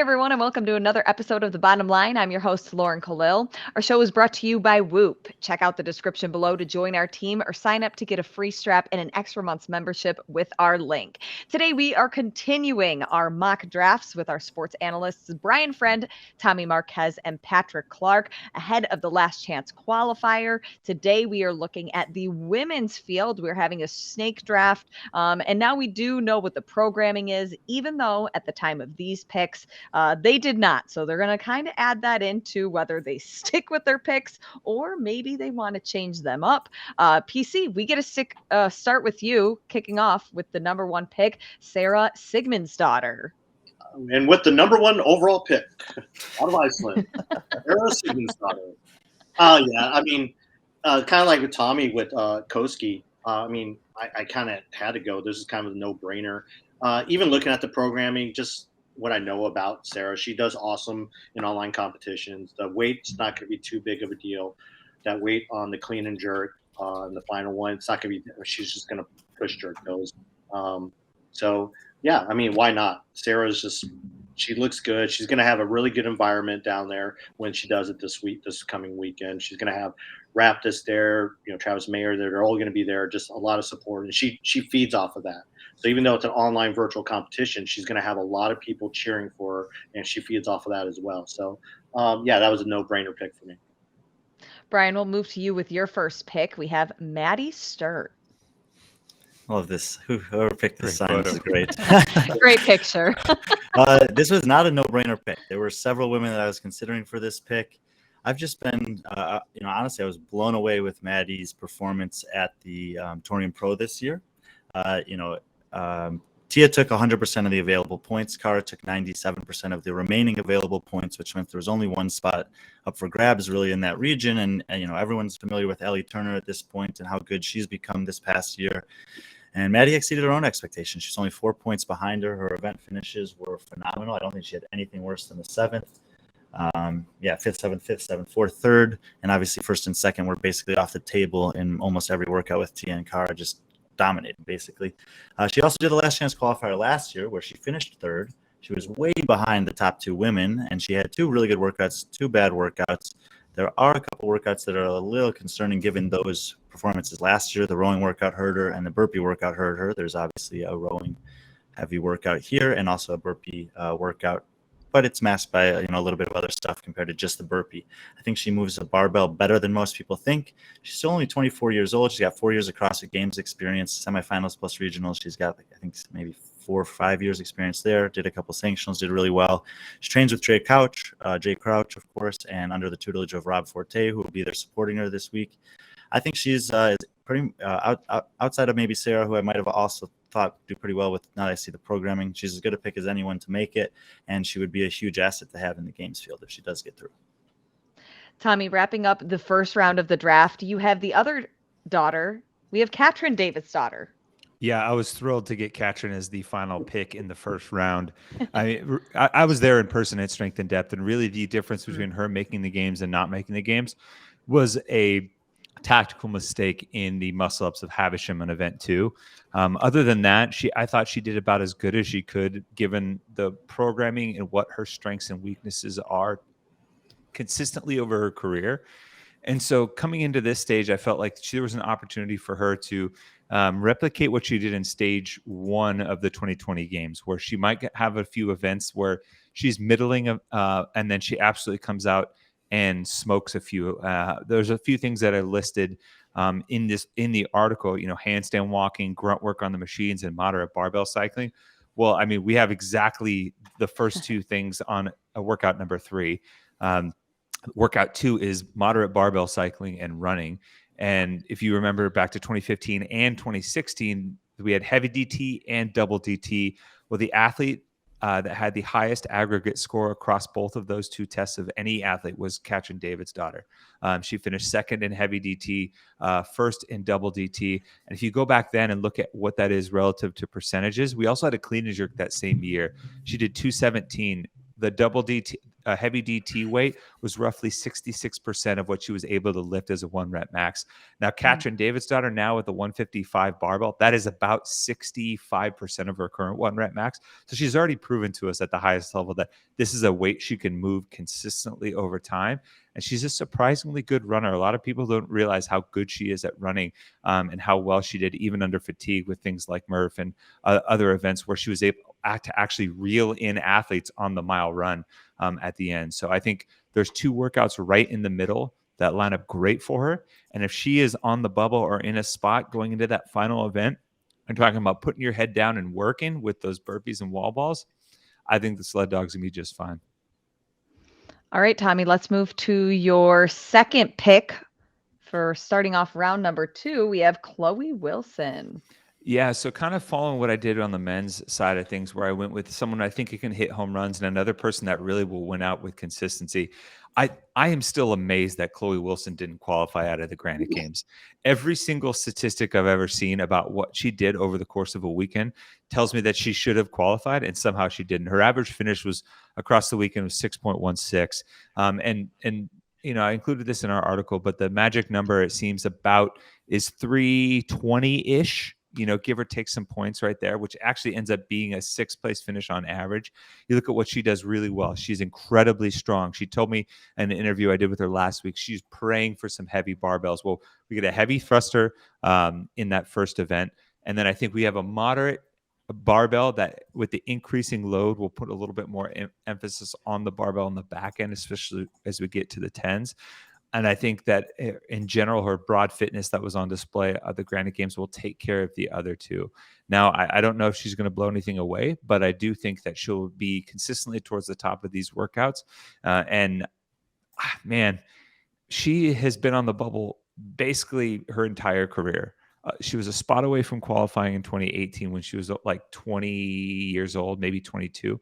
everyone, and welcome to another episode of The Bottom Line. I'm your host, Lauren Kalil. Our show is brought to you by Whoop. Check out the description below to join our team or sign up to get a free strap and an extra month's membership with our link. Today, we are continuing our mock drafts with our sports analysts, Brian Friend, Tommy Marquez, and Patrick Clark, ahead of the Last Chance Qualifier. Today, we are looking at the women's field. We're having a snake draft, and now we do know what the programming is, even though at the time of these picks, they did not. So they're going to kind of add that into whether they stick with their picks or maybe they want to change them up. PC, we get to start with you, kicking off with the number one pick, Sarah Sigmundsdottir. And with the number one overall pick out of Iceland, Sarah Sigmundsdottir. Yeah, I mean, kind of like with Tommy with Koski. I kind of had to go. This is kind of a no-brainer. Even looking at the programming, just what I know about Sarah, she does awesome in online competitions. The weight's not going to be too big of a deal. That weight on the clean and jerk in the final one, it's not going to be. She's just going to push jerk those. So yeah, I mean, why not? Sarah's just. She looks good. She's going to have a really good environment down there when she does it this coming weekend. She's going to have Raptus there, Travis Mayer there. They're all going to be there. Just a lot of support, and she feeds off of that. So even though it's an online virtual competition, she's going to have a lot of people cheering for her, and she feeds off of that as well. So yeah, that was a no-brainer pick for me. Brian, we'll move to you with your first pick. We have Maddie Sturt. Love this. Whoever picked this sign, this is great. Great picture. This was not a no-brainer pick. There were several women that I was considering for this pick. I've just been, honestly, I was blown away with Maddie's performance at the Torium Pro this year. Tia took 100% of the available points. Kara took 97% of the remaining available points, which meant there was only one spot up for grabs really in that region. And everyone's familiar with Ellie Turner at this point and how good she's become this past year. And Maddie exceeded her own expectations. She's only 4 points behind her. Her event finishes were phenomenal. I don't think she had anything worse than the seventh. Fifth, seventh, fourth, third. And obviously first and second were basically off the table in almost every workout with Tia and Kara, just dominated basically. She also did the Last Chance Qualifier last year where she finished third. She was way behind the top two women, and she had two really good workouts, two bad workouts. There are a couple workouts that are a little concerning given those performances last year. The rowing workout hurt her and the burpee workout hurt her. There's obviously a rowing heavy workout here and also a burpee workout, but it's masked by a little bit of other stuff compared to just the burpee. I think she moves a barbell better than most people think. She's still only 24 years old. She's got 4 years of CrossFit Games experience, semifinals plus regionals. She's got I think maybe 4 or 5 years experience there. Did a couple sanctionals, did really well. She trains with Jay Crouch, of course, and under the tutelage of Rob Forte, who will be there supporting her this week. I think she's pretty outside of maybe Sarah, who I might have also thought do pretty well with. Now that I see the programming, she's as good a pick as anyone to make it, and she would be a huge asset to have in the games field if she does get through. Tommy, wrapping up the first round of the draft, you have the other daughter. We have Katrin Davidsdottir. Yeah, I was thrilled to get Katrin as the final pick in the first round. I was there in person at Strength and Depth, and really the difference between her making the games and not making the games was a tactical mistake in the muscle-ups of Havisham on event 2. Other than that, I thought she did about as good as she could given the programming and what her strengths and weaknesses are consistently over her career. And so coming into this stage, I felt like there was an opportunity for her to replicate what she did in stage 1 of the 2020 games, where she might have a few events where she's middling and then she absolutely comes out and smokes a few. There's a few things that I listed in the article, handstand walking, grunt work on the machines, and moderate barbell cycling. Well, I mean, we have exactly the first two things on a workout number 3. Workout 2 is moderate barbell cycling and running. And if you remember back to 2015 and 2016, we had heavy DT and double DT. Well, the athlete that had the highest aggregate score across both of those two tests of any athlete was Katrin Davidsdottir. She finished second in heavy DT, first in double DT. And if you go back then and look at what that is relative to percentages, we also had a clean and jerk that same year. She did 217. The double DT, heavy DT weight was roughly 66% of what she was able to lift as a 1-rep max. Now, Katrin Davidsdottir now with the 155 barbell, that is about 65% of her current 1-rep max. So she's already proven to us at the highest level that this is a weight she can move consistently over time. And she's a surprisingly good runner. A lot of people don't realize how good she is at running and how well she did even under fatigue with things like Murph and other events where she was able to actually reel in athletes on the mile run at the end. So I think there's 2 workouts right in the middle that line up great for her. And if she is on the bubble or in a spot going into that final event, I'm talking about putting your head down and working with those burpees and wall balls, I think the sled dog's going to be just fine. All right, Tommy, let's move to your second pick for starting off round number 2. We have Chloe Wilson. Yeah, so kind of following what I did on the men's side of things, where I went with someone I think can hit home runs and another person that really will win out with consistency. I am still amazed that Chloe Wilson didn't qualify out of the Granite Games. Every single statistic I've ever seen about what she did over the course of a weekend tells me that she should have qualified, and somehow she didn't. Her average finish was across the weekend was 6.16. And you know, I included this in our article, but the magic number it seems about is 320-ish. You know, give or take some points right there, which actually ends up being a 6th place finish on average. You look at what she does really well. She's incredibly strong. She told me in an interview I did with her last week, she's praying for some heavy barbells. Well, we get a heavy thruster in that first event. And then I think we have a moderate barbell that with the increasing load will put a little bit more emphasis on the barbell on the back end, especially as we get to the 10s. And I think that in general, her broad fitness that was on display at the Granite Games will take care of the other 2. Now, I don't know if she's going to blow anything away, but I do think that she'll be consistently towards the top of these workouts. Man, she has been on the bubble basically her entire career. She was a spot away from qualifying in 2018 when she was like 20 years old, maybe 22.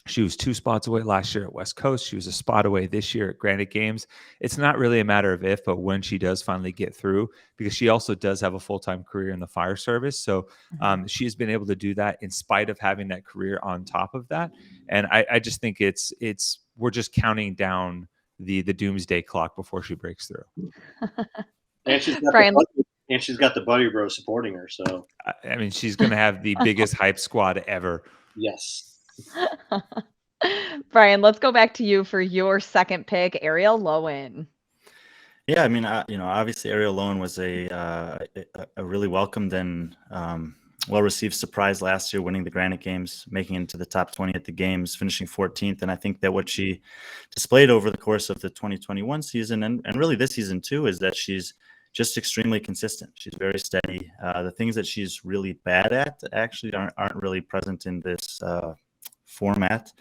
She was 2 spots away last year at West Coast. She was a spot away this year at Granite Games. It's not really a matter of if, but when she does finally get through, because she also does have a full-time career in the fire service. So she has been able to do that in spite of having that career on top of that. And I just think we're just counting down the doomsday clock before she breaks through. And she's got the buddy bro supporting her. So I mean, she's going to have the biggest hype squad ever. Yes. Brian, let's go back to you for your second pick, Ariel Lowen. Yeah, I mean, obviously Ariel Lowen was a really welcomed and well-received surprise last year, winning the Granite Games, making it into the top 20 at the Games, finishing 14th. And I think that what she displayed over the course of the 2021 season and really this season too is that she's just extremely consistent. She's very steady. The things that she's really bad at actually aren't really present in this format.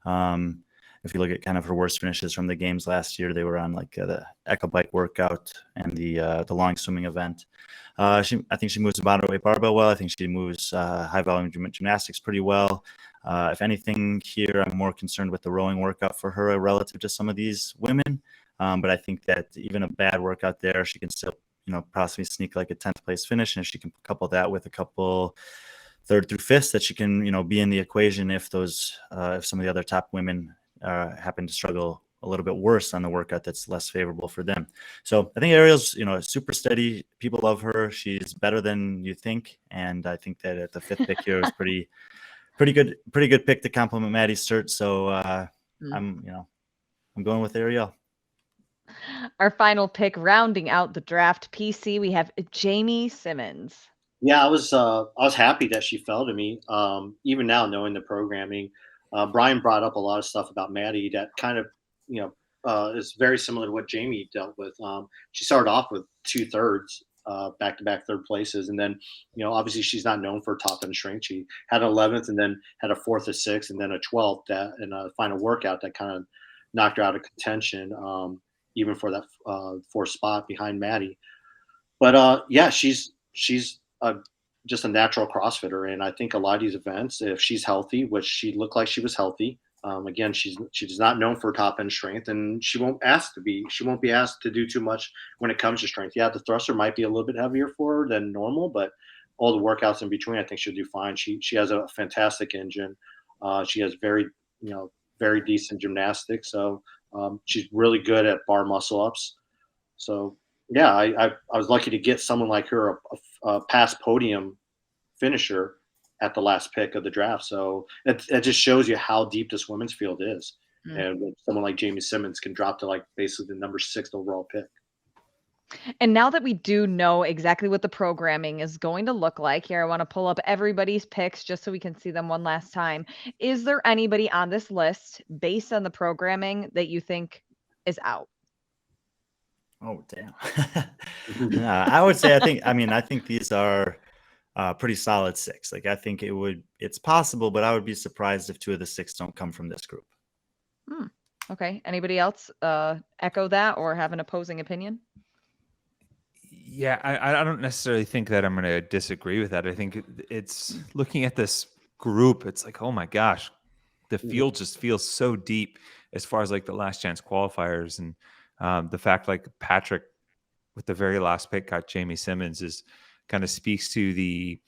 If you look at kind of her worst finishes from the Games last year, they were on like the Echo Bike workout and the long swimming event. I think she moves the bottom weight barbell well. I think she moves high volume gymnastics pretty well. If anything here, I'm more concerned with the rowing workout for her relative to some of these women. But I think that even a bad workout there, she can still, possibly sneak like a 10th place finish. And if she can couple that with a couple 3rd through 5th, that she can, be in the equation if some of the other top women happen to struggle a little bit worse on the workout that's less favorable for them. So I think Ariel's, super steady. People love her. She's better than you think. And I think that at the 5th pick here was pretty good pick to complement Maddie's cert. So I'm going with Ariel. Our final pick, rounding out the draft PC, we have Jamie Simmons. Yeah, I was happy that she fell to me. Even now, knowing the programming, Brian brought up a lot of stuff about Maddie that kind of, is very similar to what Jamie dealt with. She started off with 2 thirds, back-to-back 3rd places, and then, obviously she's not known for top end strength. She had an 11th, and then had a 4th, a 6th, and then a 12th in a final workout that kind of knocked her out of contention, even for that 4th spot behind Maddie. But yeah, she's just a natural CrossFitter, and I think a lot of these events, if she's healthy, which she looked like she was healthy, again, she's not known for top end strength, and she won't be asked to do too much when it comes to strength. Yeah, the thruster might be a little bit heavier for her than normal, but all the workouts in between, I think she'll do fine. She has a fantastic engine. She has very very decent gymnastics. So she's really good at bar muscle ups. So yeah, I was lucky to get someone like her, a past podium finisher at the last pick of the draft. So it just shows you how deep this women's field is. And someone like Jamie Simmons can drop to like basically the number 6 overall pick. And now that we do know exactly what the programming is going to look like here, I want to pull up everybody's picks just so we can see them one last time. Is there anybody on this list based on the programming that you think is out? Oh, damn. I would say, I think these are pretty solid 6. Like, I think it's possible, but I would be surprised if 2 of the 6 don't come from this group. Okay. Anybody else echo that or have an opposing opinion? Yeah, I don't necessarily think that I'm going to disagree with that. I think it's looking at this group, it's like, oh my gosh, the field just feels so deep as far as like the last chance qualifiers. And the fact like Patrick with the very last pick got Jamie Simmons is kind of speaks to the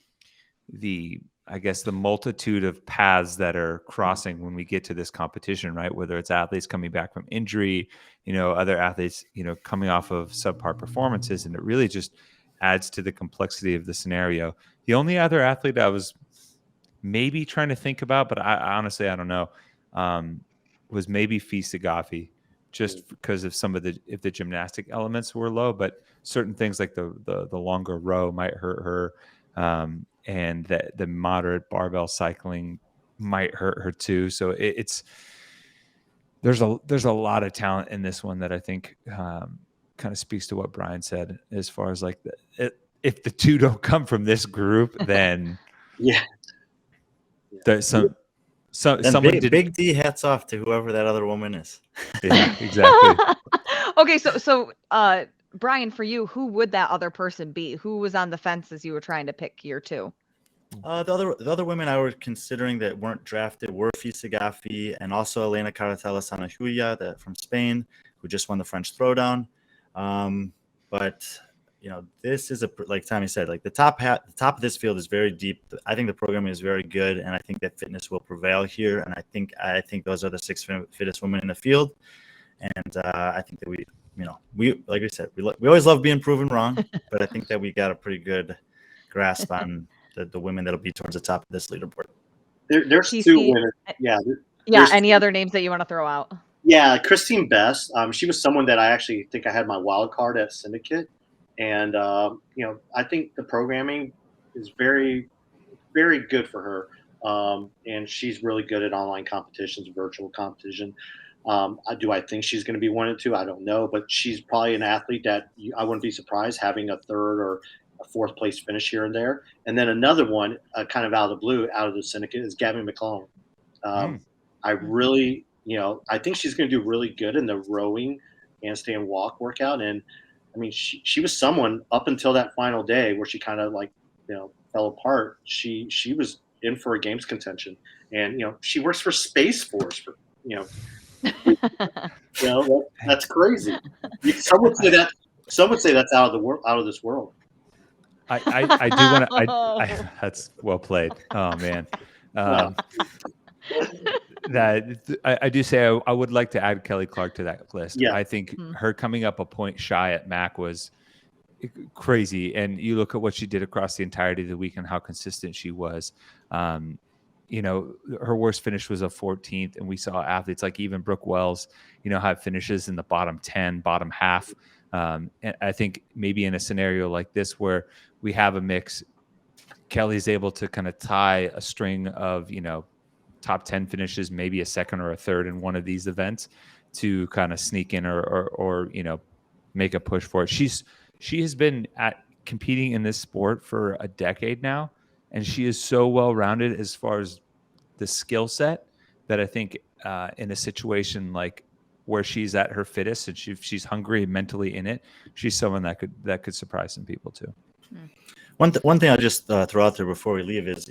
I guess the multitude of paths that are crossing when we get to this competition, right? Whether it's athletes coming back from injury, other athletes, coming off of subpar performances, and it really just adds to the complexity of the scenario. The only other athlete I was maybe trying to think about, but I honestly, I don't know, was maybe Fee Sagafi, just because of if the gymnastic elements were low, but certain things like the longer row might hurt her. And that the moderate barbell cycling might hurt her too. So there's a lot of talent in this one that I think kind of speaks to what Brian said as far as like if the 2 don't come from this group, then there's Big D, hats off to whoever that other woman is. Yeah, exactly. Okay, so Brian, for you, who would that other person be? Who was on the fence as you were trying to pick year 2? The other women I was considering that weren't drafted were Fee Sagafi and also Elena Carretella-Sanahuya from Spain, who just won the French Throwdown. But this is like Tommy said, like the top of this field is very deep. I think the programming is very good, and I think that fitness will prevail here. And I think those are the 6 fittest women in the field. And I think that we like we said, we always love being proven wrong, but I think that we got a pretty good grasp on the women that'll be towards the top of this leaderboard. There's 2 women. Yeah. Any other names that you want to throw out? Yeah, Christine Best. She was someone that I actually think I had my wild card at Syndicate, and I think the programming is very, very good for her, and she's really good at online competitions, virtual competition. Do I think she's going to be 1 and 2? I don't know, but she's probably an athlete that I wouldn't be surprised having a 3rd or a 4th place finish here and there. And then another one, kind of out of the blue, out of the Syndicate, is Gabby McClellan. I really, I think she's going to do really good in the rowing, handstand walk workout. And I mean, she was someone up until that final day where she kind of like, fell apart. She was in for a games contention, and she works for Space Force for that's crazy. Some would say that's out of this world. I do want to. That's well played. Oh man. That I do say I would like to add Kelly Clark to that list. Yeah. I think her coming up a point shy at MAC was crazy, and you look at what she did across the entirety of the week and how consistent she was. Her worst finish was a 14th, and we saw athletes like even Brooke Wells, have finishes in the bottom 10, bottom half. And I think maybe in a scenario like this where we have a mix, Kelly's able to kind of tie a string of, top 10 finishes, maybe a 2nd or a 3rd in one of these events to kind of sneak in or make a push for it. She has been competing in this sport for a decade now, and she is so well-rounded as far as the skill set that I think in a situation like where she's at her fittest and she's hungry and mentally in it, she's someone that could surprise some people too. One thing I'll just throw out there before we leave is,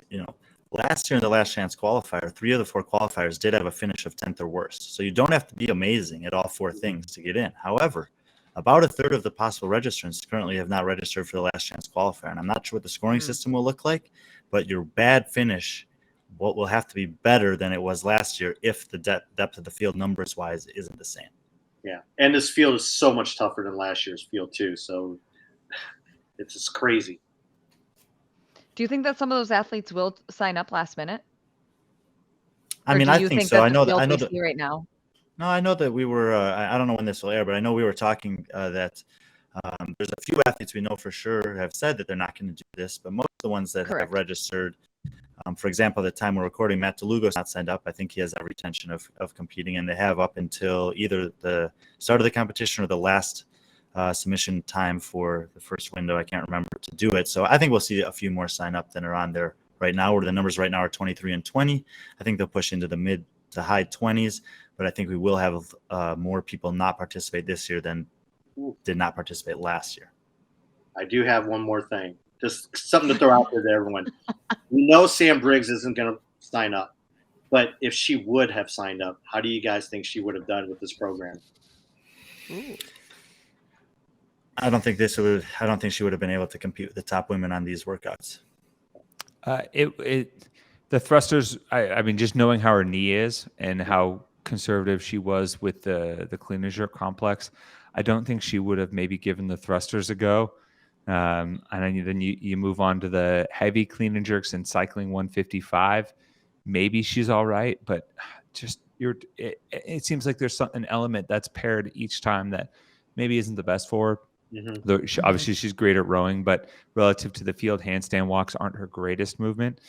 last year in the Last Chance Qualifier, 3 of the 4 qualifiers did have a finish of 10th or worse. So you don't have to be amazing at all 4 things to get in. However, about a third of the possible registrants currently have not registered for the Last Chance Qualifier. And I'm not sure what the scoring system will look like, but your bad finish what will have to be better than it was last year if the depth of the field numbers wise isn't the same. Yeah, and this field is so much tougher than last year's field too. So it's just crazy. Do you think that some of those athletes will sign up last minute? I Or mean, do I you think think so. that I the know that. field I know we that. see right now? No, I know that we were. I don't know when this will air, but I know we were talking that there's a few athletes we know for sure have said that they're not going to do this, but most of the ones that have Correct. registered, for example, at the time we're recording, Matt DeLugo's not signed up. I think he has every intention of competing, and they have up until either the start of the competition or the last submission time for the first window. I can't remember to do it. So I think we'll see a few more sign up than are on there right now, where the numbers right now are 23 and 20. I think they'll push into the mid to high 20s, but I think we will have more people not participate this year than did not participate last year. I do have one more thing, just something to throw out there to everyone. We know Sam Briggs isn't going to sign up, but if she would have signed up, how do you guys think she would have done with this program? Ooh. I don't think she would have been able to compete with the top women on these workouts. The thrusters. I mean, just knowing how her knee is and how conservative she was with the clean and jerk complex, I don't think she would have maybe given the thrusters a go. And then you move on to the heavy clean and jerks and cycling 155. Maybe she's all right, but just it seems like there's an element that's paired each time that maybe isn't the best for her. Mm-hmm. Obviously, she's great at rowing, but relative to the field, handstand walks aren't her greatest movement.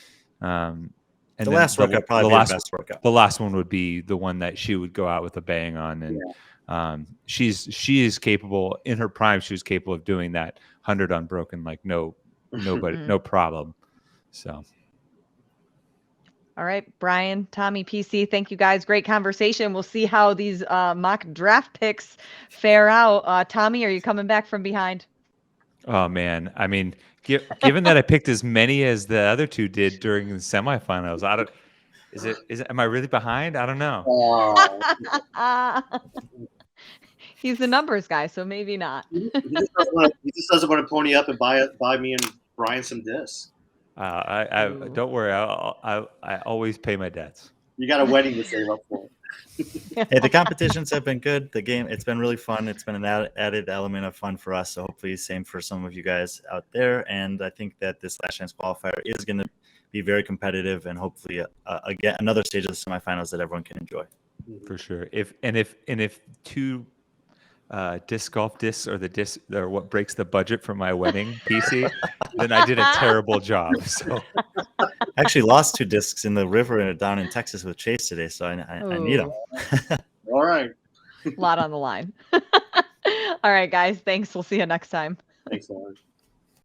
And the last workout probably be the best workout. The last one would be the one that she would go out with a bang on, and she is capable in her prime. She was capable of doing that 100 unbroken like nobody, no problem. So. All right, Brian, Tommy, PC, thank you guys. Great conversation. We'll see how these mock draft picks fare out. Tommy, are you coming back from behind? Oh, man. I mean, given that I picked as many as the other two did during the semifinals, am I really behind? I don't know. He's the numbers guy, so maybe not. He just doesn't want to pony up and buy me and Brian some discs. Don't worry. I always pay my debts. You got a wedding to save up for. Hey, the competitions have been good. The game, it's been really fun. It's been an added element of fun for us. So hopefully same for some of you guys out there. And I think that this Last Chance Qualifier is going to be very competitive and hopefully again another stage of the semifinals that everyone can enjoy. For sure. If two disc golf discs or what breaks the budget for my wedding PC, then I did a terrible job. So I actually lost 2 discs in the river down in Texas with Chase today, so I need them. All right. A lot on the line. All right, guys. Thanks. We'll see you next time. Thanks, Lauren.